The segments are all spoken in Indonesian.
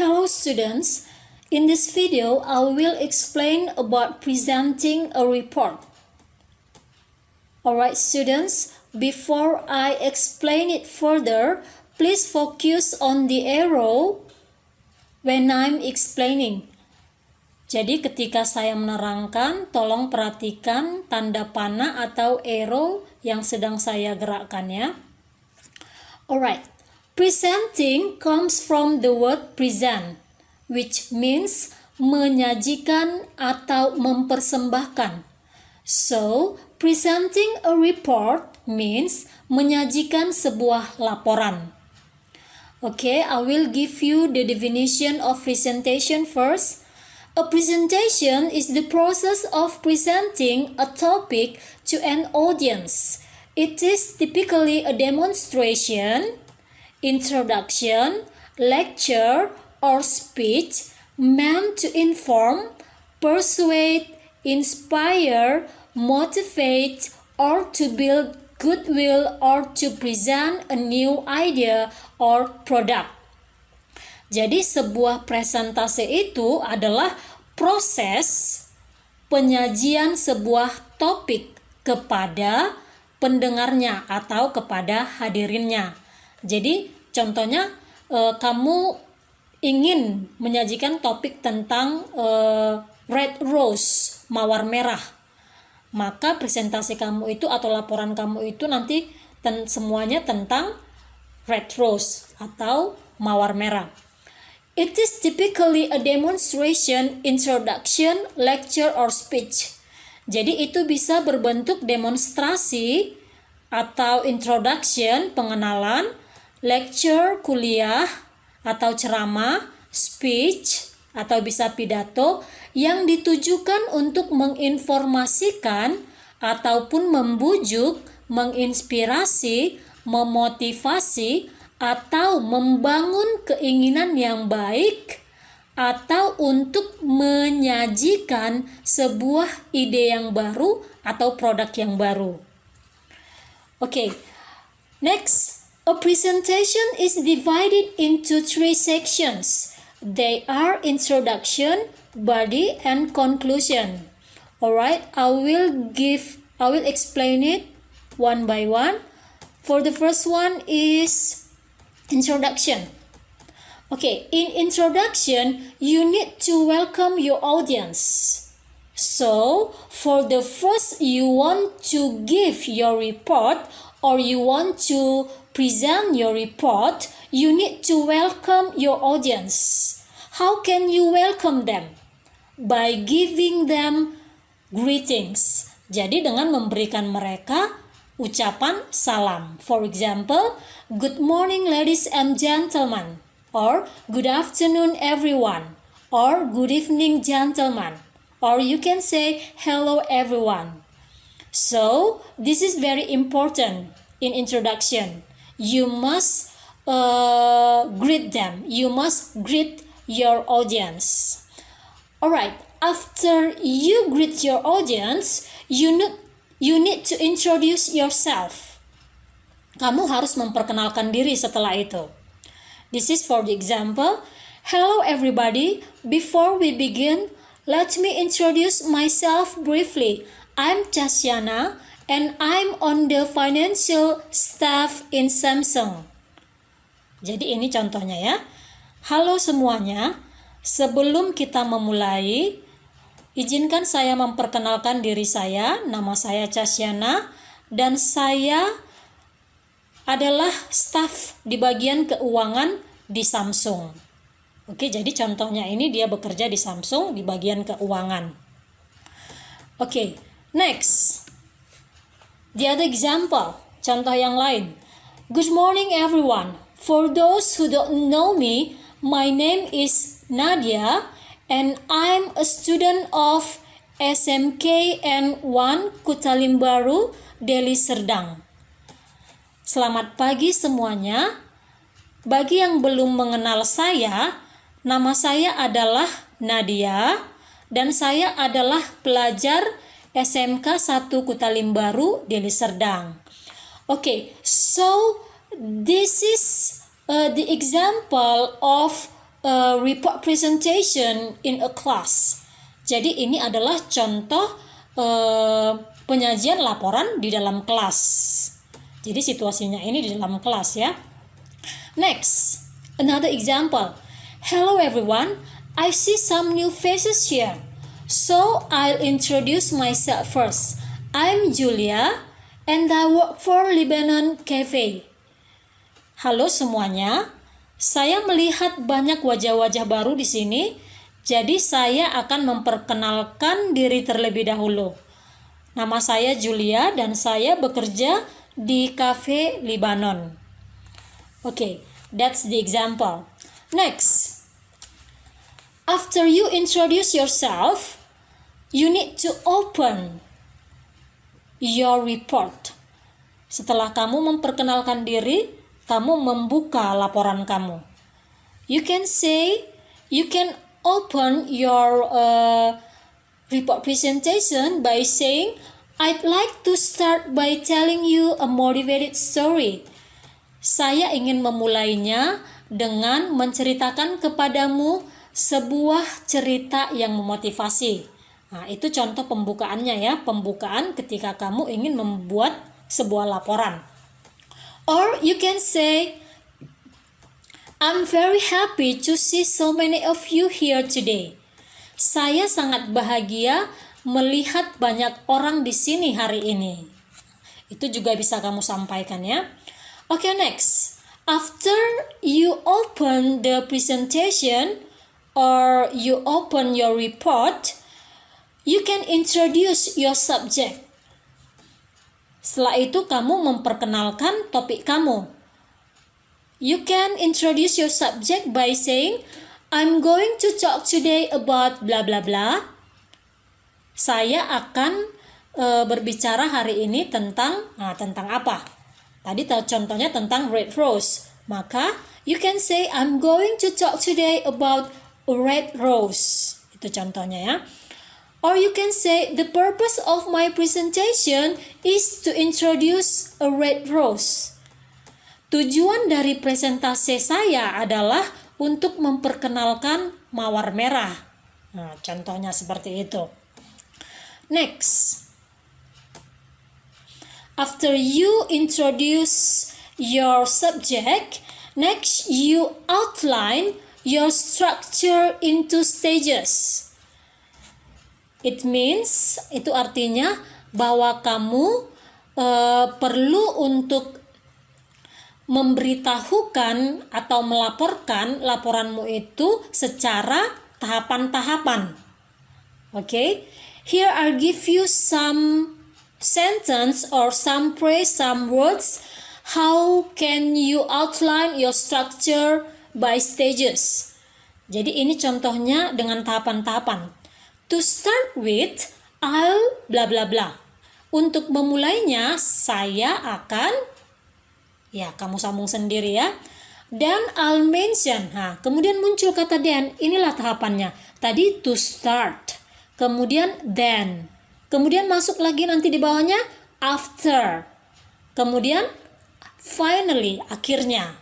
Hello students, in this video I will explain about presenting a report. Alright students, before I explain it further, please focus on the arrow when I'm explaining. Jadi ketika saya menerangkan, tolong perhatikan tanda panah atau arrow yang sedang saya gerakkan ya. Alright, presenting comes from the word present, which means menyajikan atau mempersembahkan. So, presenting a report means menyajikan sebuah laporan. Okay, I will give you the definition of presentation first. A presentation is the process of presenting a topic to an audience. It is typically a demonstration, introduction, lecture, or speech meant to inform, persuade, inspire, motivate, or to build goodwill or to present a new idea or product. Jadi sebuah presentasi itu adalah proses penyajian sebuah topik kepada pendengarnya atau kepada hadirinnya. Jadi contohnya kamu ingin menyajikan topik tentang red rose, mawar merah. Maka presentasi kamu itu atau laporan kamu itu nanti semuanya tentang red rose atau mawar merah. It is typically a demonstration, introduction, lecture, or speech. Jadi itu bisa berbentuk demonstrasi atau introduction, pengenalan, lecture, kuliah atau ceramah, speech atau bisa pidato yang ditujukan untuk menginformasikan ataupun membujuk, menginspirasi, memotivasi, atau membangun keinginan yang baik atau untuk menyajikan sebuah ide yang baru atau produk yang baru. Okay, next, a presentation is divided into 3 sections. They are introduction, body, and conclusion. Alright, I will explain it one by one. For the first one is introduction. Okay, in introduction, you need to welcome your audience. So, for the first you want to give your report or you want to present your report, you need to welcome your audience. How can you welcome them? By giving them greetings. Jadi dengan memberikan mereka ucapan salam. For example, good morning ladies and gentlemen, or good afternoon everyone, or good evening gentlemen, or you can say hello everyone. So, this is very important in introduction. You must greet them. You must greet your audience. Alright, after you greet your audience, you need to introduce yourself. Kamu harus memperkenalkan diri setelah itu. This is for the example. Hello everybody. Before we begin, let me introduce myself briefly. I'm Casyana and I'm on the financial staff in Samsung. Jadi ini contohnya ya. Halo semuanya. Sebelum kita memulai, izinkan saya memperkenalkan diri saya. Nama saya Casyana dan saya adalah staf di bagian keuangan di Samsung. Oke, jadi contohnya ini dia bekerja di Samsung di bagian keuangan. Oke, next. The other example, contoh yang lain. Good morning everyone. For those who don't know me, my name is Nadia and I'm a student of SMKN1 Kutalimbaru, Deli Serdang. Selamat pagi semuanya. Bagi yang belum mengenal saya, nama saya adalah Nadia dan saya adalah pelajar SMK 1 Kutalimbaru, Deli Serdang. Okay, so this is the example of a report presentation in a class. Jadi ini adalah contoh penyajian laporan di dalam kelas. Jadi situasinya ini di dalam kelas ya. Next, another example. Hello everyone, I see some new faces here. So I'll introduce myself first. I'm Julia and I work for Lebanon Cafe. Halo semuanya, saya melihat banyak wajah-wajah baru di sini, jadi saya akan memperkenalkan diri terlebih dahulu. Nama saya Julia dan saya bekerja di Cafe Lebanon. Okay, that's the example. Next, after you introduce yourself, you need to open your report. Setelah kamu memperkenalkan diri, kamu membuka laporan kamu. You can open your report presentation by saying, I'd like to start by telling you a motivated story. Saya ingin memulainya dengan menceritakan kepadamu sebuah cerita yang memotivasi. Nah, itu contoh pembukaannya ya, pembukaan ketika kamu ingin membuat sebuah laporan. Or you can say, I'm very happy to see so many of you here today. Saya sangat bahagia melihat banyak orang di sini hari ini. Itu juga bisa kamu sampaikan ya. Okay, next. After you open the presentation or you open your report, you can introduce your subject. Setelah itu kamu memperkenalkan topik kamu. You can introduce your subject by saying, I'm going to talk today about blah blah blah. Saya akan berbicara hari ini tentang apa? Tadi contohnya tentang red rose. Maka you can say, I'm going to talk today about a red rose. Itu contohnya ya. Or you can say, the purpose of my presentation is to introduce a red rose. Tujuan dari presentasi saya adalah untuk memperkenalkan mawar merah. Nah, contohnya seperti itu. Next. After you introduce your subject, next you outline your structure into stages. It means, itu artinya bahwa kamu perlu untuk memberitahukan atau melaporkan laporanmu itu secara tahapan-tahapan. Okay? Here I'll give you some sentence or some phrase, some words. How can you outline your structure by stages? Jadi ini contohnya dengan tahapan-tahapan. To start with, I'll bla bla bla. Untuk memulainya, saya akan, ya kamu sambung sendiri ya. Dan I'll mention. Nah, kemudian muncul kata then. Inilah tahapannya. Tadi to start. Kemudian then. Kemudian masuk lagi nanti di bawahnya after. Kemudian finally, akhirnya.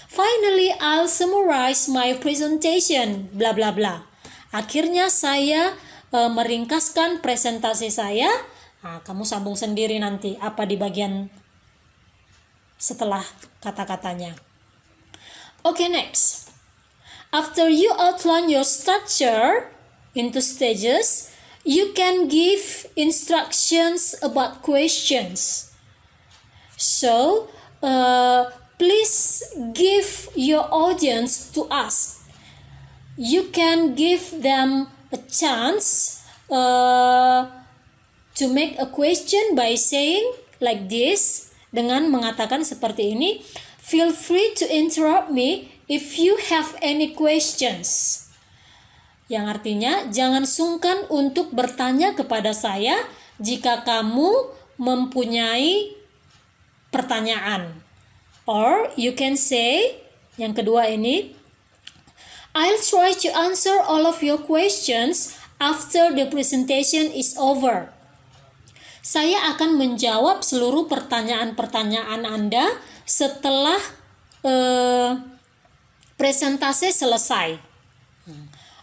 Finally, I'll summarize my presentation. Bla bla bla. Akhirnya saya meringkaskan presentasi saya. Nah, kamu sambung sendiri nanti apa di bagian setelah kata-katanya. Okay, next. After you outline your structure into stages, you can give instructions about questions. So, please give your audience to ask. You can give them a chance to make a question by saying like this, dengan mengatakan seperti ini, feel free to interrupt me if you have any questions. Yang artinya, jangan sungkan untuk bertanya kepada saya jika kamu mempunyai pertanyaan. Or you can say, yang kedua ini, I'll try to answer all of your questions after the presentation is over. Saya akan menjawab seluruh pertanyaan-pertanyaan Anda setelah presentasi selesai.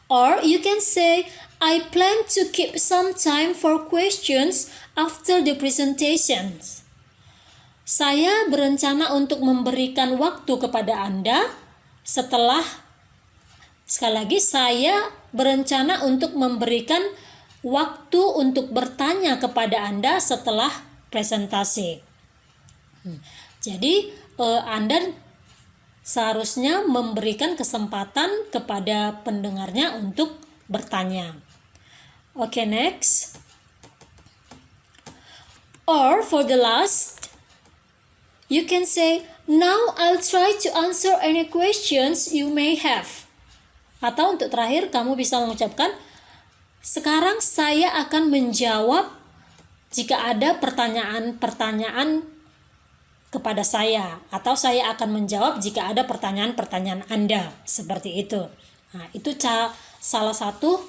Or you can say, I plan to keep some time for questions after the presentations. Saya berencana untuk memberikan waktu kepada Anda setelah, sekali lagi, saya berencana untuk memberikan waktu untuk bertanya kepada Anda setelah presentasi. Jadi Anda seharusnya memberikan kesempatan kepada pendengarnya untuk bertanya. Oke, next. Or for the last, you can say, now I'll try to answer any questions you may have. Atau untuk terakhir, kamu bisa mengucapkan, sekarang saya akan menjawab jika ada pertanyaan-pertanyaan kepada saya. Atau saya akan menjawab jika ada pertanyaan-pertanyaan Anda. Seperti itu. Nah, itu salah satu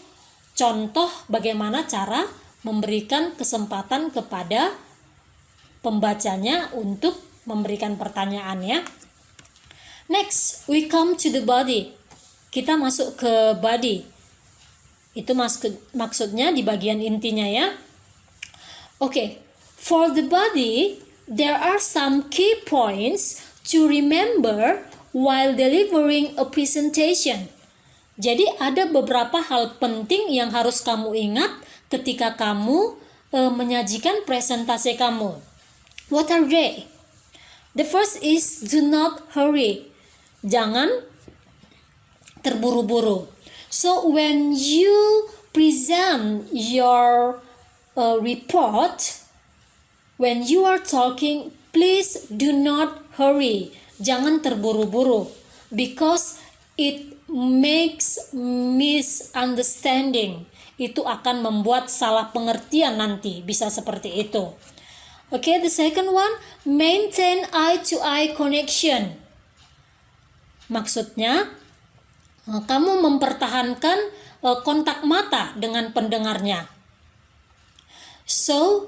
contoh bagaimana cara memberikan kesempatan kepada pembacanya untuk memberikan pertanyaan, ya. Next, we come to the body. Kita masuk ke body. Itu maksudnya di bagian intinya, ya. Okay, for the body, there are some key points to remember while delivering a presentation. Jadi ada beberapa hal penting yang harus kamu ingat ketika kamu menyajikan presentasi kamu. What are they? The first is do not hurry. Jangan terburu-buru. So when you present your report, when you are talking, please do not hurry. Jangan terburu-buru, because it makes misunderstanding. Itu akan membuat salah pengertian nanti, bisa seperti itu. Okay, the second one, maintain eye-to-eye connection. Maksudnya, kamu mempertahankan kontak mata dengan pendengarnya. So,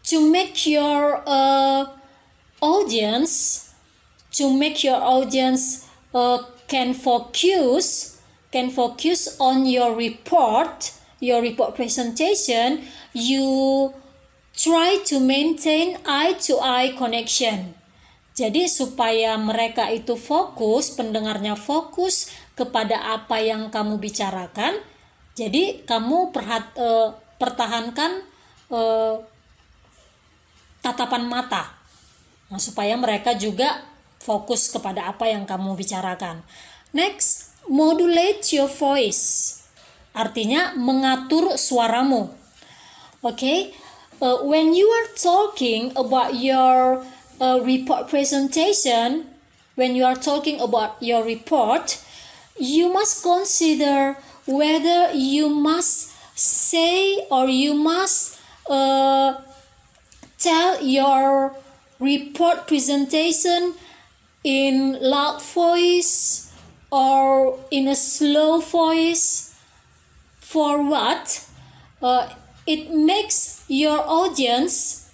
to make your audience can focus on your report presentation, you try to maintain eye-to-eye connection. Jadi supaya mereka itu fokus, pendengarnya fokus kepada apa yang kamu bicarakan, jadi kamu pertahankan tatapan mata, nah, supaya mereka juga fokus kepada apa yang kamu bicarakan. Next, modulate your voice. Artinya mengatur suaramu. Okay, when you are talking about your report presentation, when you are talking about your report, you must consider whether you must say or you must tell your report presentation in loud voice or in a slow voice. For what? It makes your audience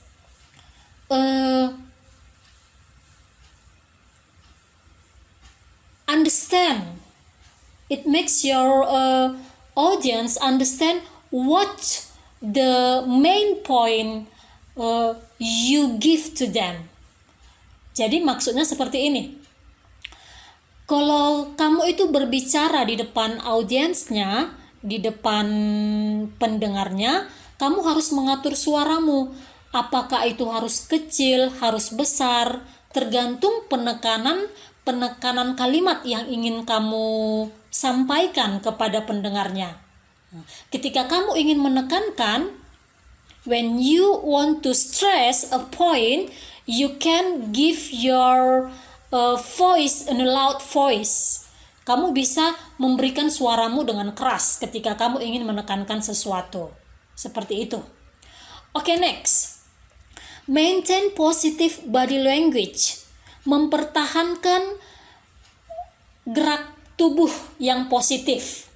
understand. It makes your audience understand what the main point you give to them. Jadi maksudnya seperti ini. Kalau kamu itu berbicara di depan audiensnya, di depan pendengarnya, kamu harus mengatur suaramu. Apakah itu harus kecil, harus besar, tergantung penekanan kalimat yang ingin kamu sampaikan kepada pendengarnya. Ketika kamu ingin menekankan, when you want to stress a point, you can give your voice in a loud voice. Kamu bisa memberikan suaramu dengan keras ketika kamu ingin menekankan sesuatu. Seperti itu. Okay, next. Maintain positive body language. Mempertahankan gerak tubuh yang positif.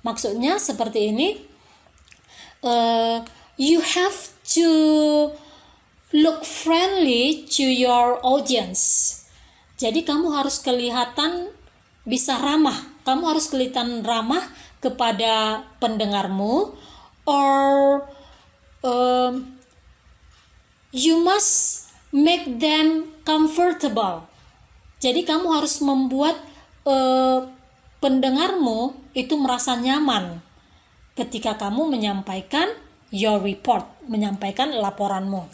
Maksudnya seperti ini. You have to look friendly to your audience. Jadi kamu harus kelihatan bisa ramah. Kamu harus kelihatan ramah kepada pendengarmu, or you must make them comfortable. Jadi kamu harus membuat pendengarmu itu merasa nyaman ketika kamu menyampaikan your report, menyampaikan laporanmu.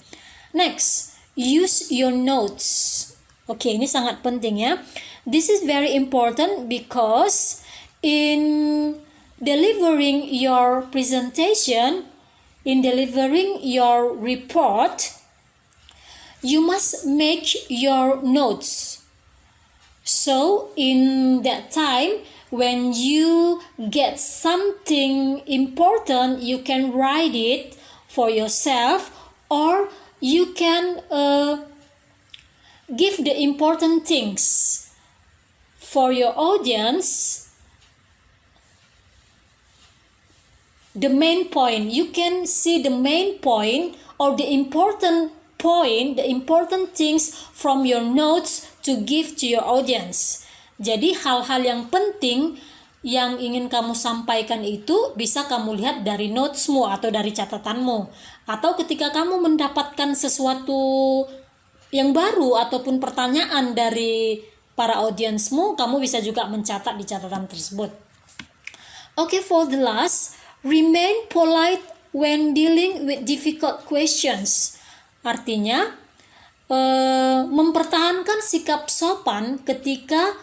Next, use your notes. Oke, ini sangat penting ya. This is very important because in delivering your presentation, in delivering your report, you must make your notes. So in that time, when you get something important, you can write it for yourself, or you can give the important things for your audience. The main point, you can see the main point or the important point, the important things from your notes to give to your audience. Jadi hal-hal yang penting yang ingin kamu sampaikan itu bisa kamu lihat dari notesmu atau dari catatanmu. Atau ketika kamu mendapatkan sesuatu yang baru ataupun pertanyaan dari para audiensmu, kamu bisa juga mencatat di catatan tersebut. Okay, for the last, remain polite when dealing with difficult questions. Artinya, mempertahankan sikap sopan ketika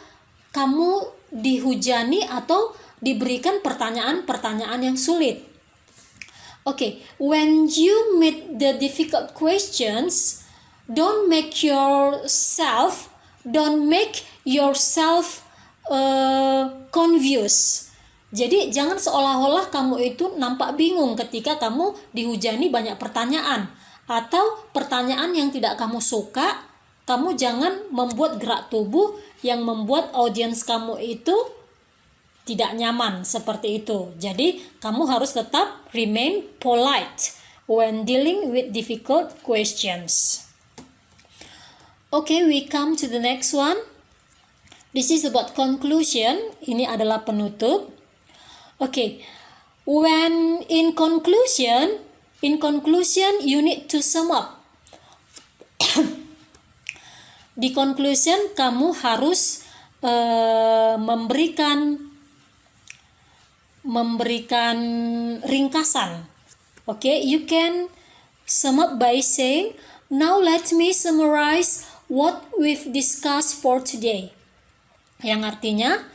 kamu dihujani atau diberikan pertanyaan-pertanyaan yang sulit. Okay, when you meet the difficult questions, don't make yourself confused. Jadi jangan seolah-olah kamu itu nampak bingung ketika kamu dihujani banyak pertanyaan atau pertanyaan yang tidak kamu suka. Kamu jangan membuat gerak tubuh yang membuat audiens kamu itu tidak nyaman seperti itu. Jadi kamu harus tetap remain polite when dealing with difficult questions. Okay, we come to the next one. This is about conclusion. Ini adalah penutup. Okay, when in conclusion you need to sum up. Di conclusion kamu harus memberikan ringkasan. Okay, you can sum up by saying, now let me summarize what we've discussed for today. Yang artinya,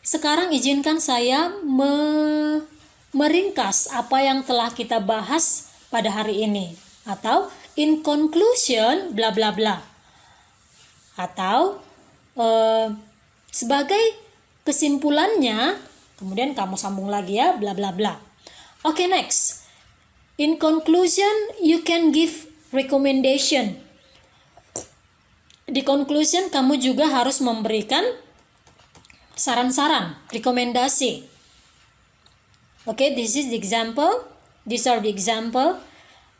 sekarang izinkan saya meringkas apa yang telah kita bahas pada hari ini. Atau in conclusion bla bla bla. Atau sebagai kesimpulannya, kemudian kamu sambung lagi ya, bla bla bla. Okay, next. In conclusion, you can give recommendation. Di conclusion, kamu juga harus memberikan saran-saran, rekomendasi. Okay, this is the example. These are the example.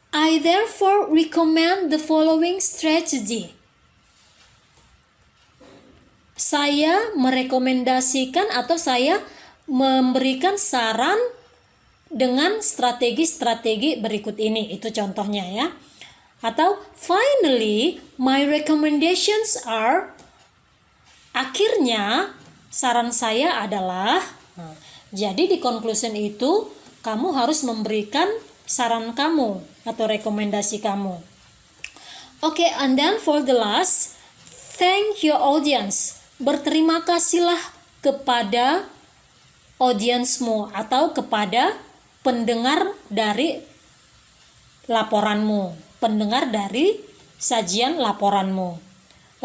I therefore recommend the following strategy. Saya merekomendasikan atau saya memberikan saran dengan strategi-strategi berikut ini. Itu contohnya ya. Atau finally, my recommendations are, akhirnya saran saya adalah, jadi di conclusion itu kamu harus memberikan saran kamu atau rekomendasi kamu. Okay, and then for the last, thank your audience. Berterima kasihlah kepada audiensmu atau kepada pendengar dari laporanmu, pendengar dari sajian laporanmu.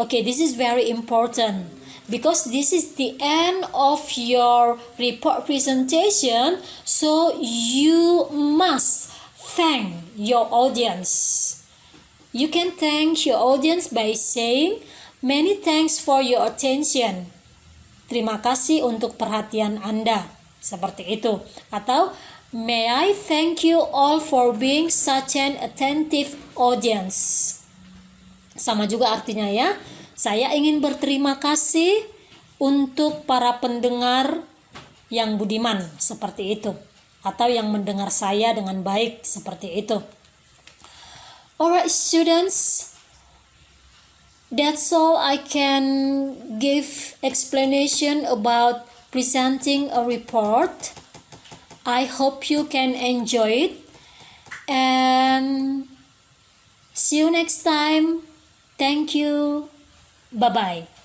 Okay, this is very important because this is the end of your report presentation, so you must thank your audience. You can thank your audience by saying, many thanks for your attention. Terima kasih untuk perhatian Anda. Seperti itu. Atau, may I thank you all for being such an attentive audience. Sama juga artinya ya. Saya ingin berterima kasih untuk para pendengar yang budiman seperti itu, atau yang mendengar saya dengan baik seperti itu. Alright students, that's all I can give explanation about presenting a report. I hope you can enjoy it, and see you next time. Thank you. Bye-bye.